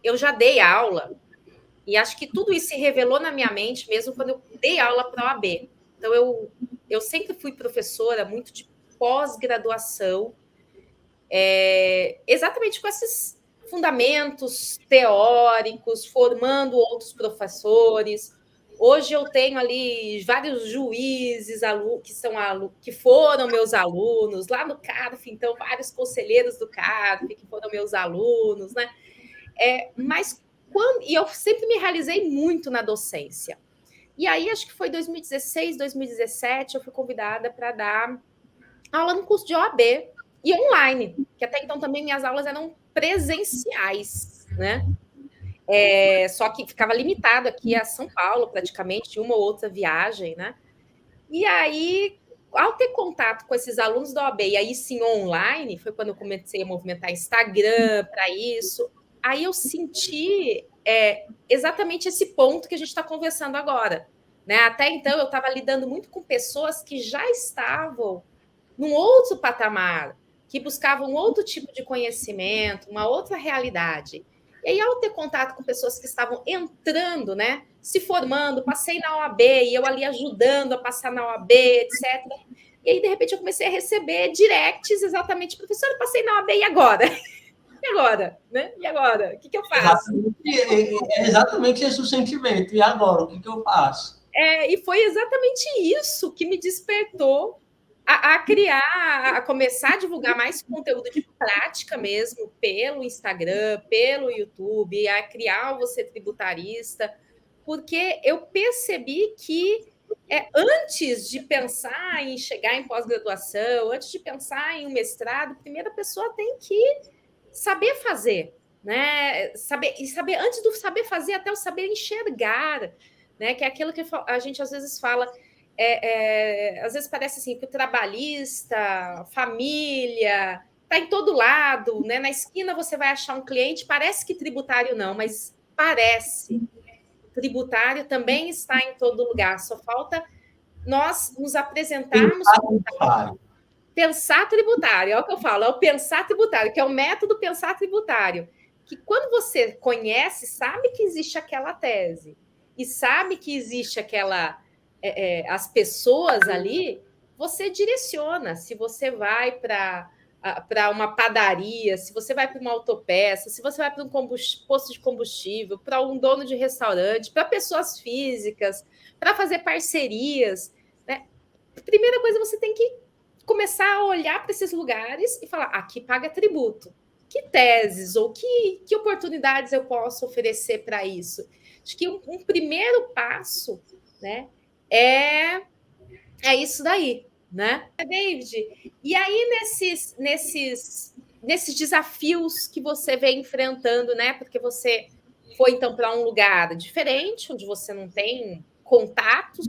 eu já dei aula, e acho que tudo isso se revelou na minha mente mesmo quando eu dei aula para a OAB. Então, eu sempre fui professora muito de pós-graduação, exatamente com esses fundamentos teóricos, formando outros professores. Hoje eu tenho ali vários juízes que foram meus alunos, lá no CARF, então, vários conselheiros do CARF que foram meus alunos, né? E eu sempre me realizei muito na docência. E aí, acho que foi 2016, 2017, eu fui convidada para dar aula no curso de OAB e online, que até então também minhas aulas eram presenciais, né? Só que ficava limitado aqui a São Paulo, praticamente, uma ou outra viagem, né? E aí, ao ter contato com esses alunos da OAB, e aí sim online, foi quando eu comecei a movimentar Instagram para isso. Aí eu senti exatamente esse ponto que a gente está conversando agora. Né? Até então, eu estava lidando muito com pessoas que já estavam num outro patamar, que buscavam outro tipo de conhecimento, uma outra realidade. E aí, ao ter contato com pessoas que estavam entrando, né, se formando, passei na OAB, e eu ali ajudando a passar na OAB, etc. E aí, de repente, eu comecei a receber directs exatamente, professor, eu passei na OAB, e agora? E agora? Né? E agora? O que eu faço? Exatamente esse o sentimento. E agora, o que eu faço? E foi exatamente isso que me despertou a criar, a começar a divulgar mais conteúdo de prática mesmo, pelo Instagram, pelo YouTube, a criar o Você Tributarista, porque eu percebi que antes de pensar em chegar em pós-graduação, antes de pensar em um mestrado, primeiro a pessoa tem que saber fazer, né? Saber antes do saber fazer, até o saber enxergar, né? Que é aquilo que a gente às vezes fala. Às vezes parece assim que o trabalhista, família, está em todo lado, né? Na esquina você vai achar um cliente, parece que tributário não, mas parece. O tributário também está em todo lugar, só falta nós nos apresentarmos como pensar tributário, é o que eu falo, é o pensar tributário, que é o método pensar tributário, que quando você conhece, sabe que existe aquela tese, e sabe que existe as pessoas ali, você direciona. Se você vai para uma padaria, se você vai para uma autopeça, se você vai para um posto de combustível, para um dono de restaurante, para pessoas físicas, para fazer parcerias, né? Primeira coisa, você tem que começar a olhar para esses lugares e falar: aqui paga tributo. Que teses ou que oportunidades eu posso oferecer para isso? Acho que um primeiro passo, né, é isso daí, né, David? E aí, nesses desafios que você vem enfrentando, né, porque você foi, então, para um lugar diferente, onde você não tem contatos,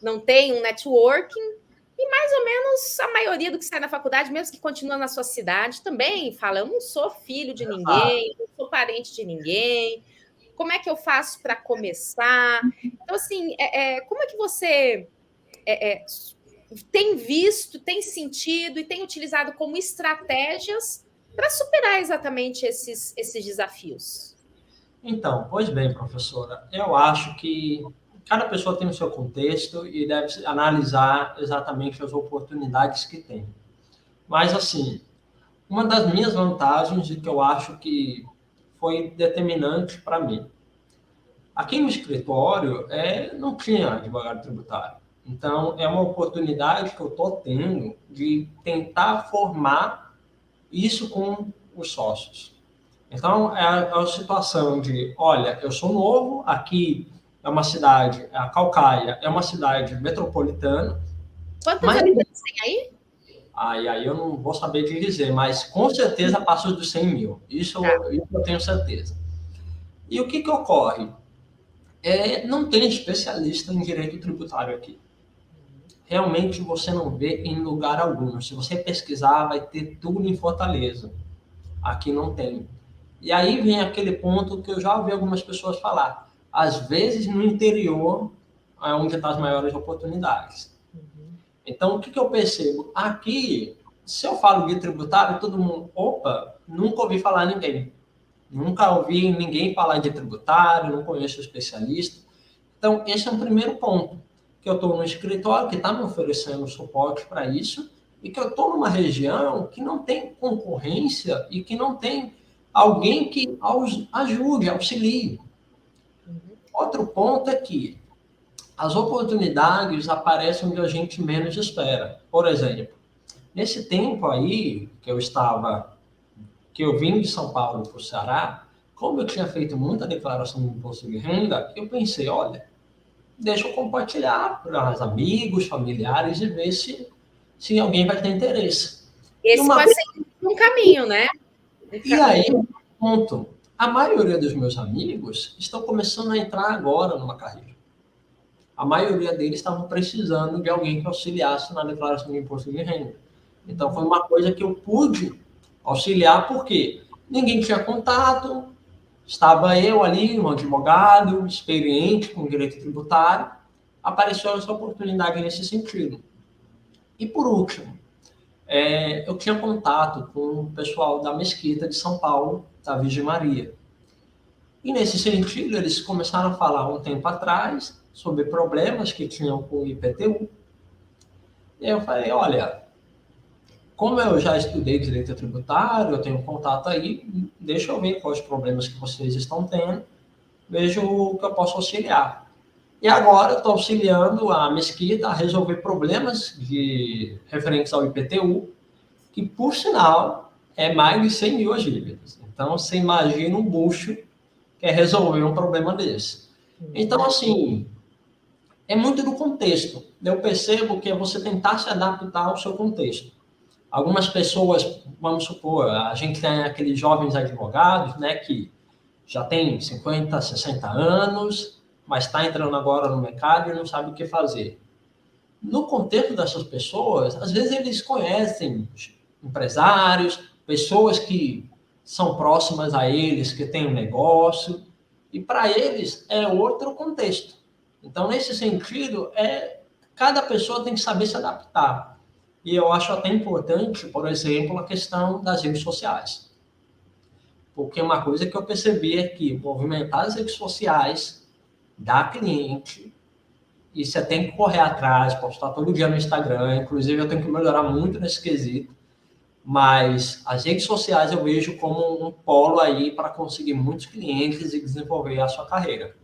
não tem um networking, e mais ou menos a maioria do que sai na faculdade, mesmo que continua na sua cidade, também fala: eu não sou filho de ninguém, não sou parente de ninguém, como é que eu faço para começar? Então, assim, como é que você tem visto, tem sentido e tem utilizado como estratégias para superar exatamente esses desafios? Então, pois bem, professora, eu acho que cada pessoa tem o seu contexto e deve analisar exatamente as oportunidades que tem. Mas, assim, uma das minhas vantagens e que eu acho que foi determinante para mim. Aqui no escritório não tinha advogado tributário. Então, é uma oportunidade que eu estou tendo de tentar formar isso com os sócios. Então, é a situação de, olha, eu sou novo, aqui é uma cidade, a Calcaia é uma cidade metropolitana. Quantos habitantes tem aí? Aí eu não vou saber te dizer, mas com certeza passa dos 100 mil. Isso eu tenho certeza. E o que ocorre? Não tem especialista em direito tributário aqui. Realmente você não vê em lugar algum. Se você pesquisar, vai ter tudo em Fortaleza. Aqui não tem. E aí vem aquele ponto que eu já ouvi algumas pessoas falar. Às vezes no interior é onde estão as maiores oportunidades. Então, o que eu percebo? Aqui, se eu falo de tributário, todo mundo, opa, nunca ouvi falar ninguém. Nunca ouvi ninguém falar de tributário, não conheço especialista. Então, esse é um primeiro ponto, que eu estou no escritório que está me oferecendo suporte para isso e que eu estou numa região que não tem concorrência e que não tem alguém que ajude, auxilie. Outro ponto é que as oportunidades aparecem onde a gente menos espera. Por exemplo, nesse tempo aí que eu vim de São Paulo para o Ceará, como eu tinha feito muita declaração de imposto de renda, eu pensei, olha, deixa eu compartilhar para os amigos, familiares e ver se alguém vai ter interesse. Esse pode ser um caminho, né? E aí, ponto. A maioria dos meus amigos estão começando a entrar agora numa carreira. A maioria deles estavam precisando de alguém que auxiliasse na declaração de imposto de renda. Então, foi uma coisa que eu pude auxiliar, porque ninguém tinha contato, estava eu ali, um advogado, experiente com direito tributário, apareceu essa oportunidade nesse sentido. E, por último, eu tinha contato com o pessoal da Mesquita de São Paulo, da Virgem Maria. E, nesse sentido, eles começaram a falar um tempo atrás sobre problemas que tinham com o IPTU. E eu falei, olha, como eu já estudei direito tributário, eu tenho contato aí, deixa eu ver quais problemas que vocês estão tendo, vejo o que eu posso auxiliar. E agora eu estou auxiliando a Mesquita a resolver problemas referentes ao IPTU, que, por sinal, é mais de 100 mil as dívidas. Então, você imagina um bucho que é resolver um problema desse. Então, assim, é muito do contexto. Eu percebo que é você tentar se adaptar ao seu contexto. Algumas pessoas, vamos supor, a gente tem aqueles jovens advogados, né, que já tem 50, 60 anos, mas está entrando agora no mercado e não sabe o que fazer. No contexto dessas pessoas, às vezes eles conhecem empresários, pessoas que são próximas a eles, que têm um negócio, e para eles é outro contexto. Então, nesse sentido, cada pessoa tem que saber se adaptar. E eu acho até importante, por exemplo, a questão das redes sociais. Porque uma coisa que eu percebi é que movimentar as redes sociais dá cliente e você tem que correr atrás, postar todo dia no Instagram. Inclusive, eu tenho que melhorar muito nesse quesito. Mas as redes sociais eu vejo como um polo aí para conseguir muitos clientes e desenvolver a sua carreira.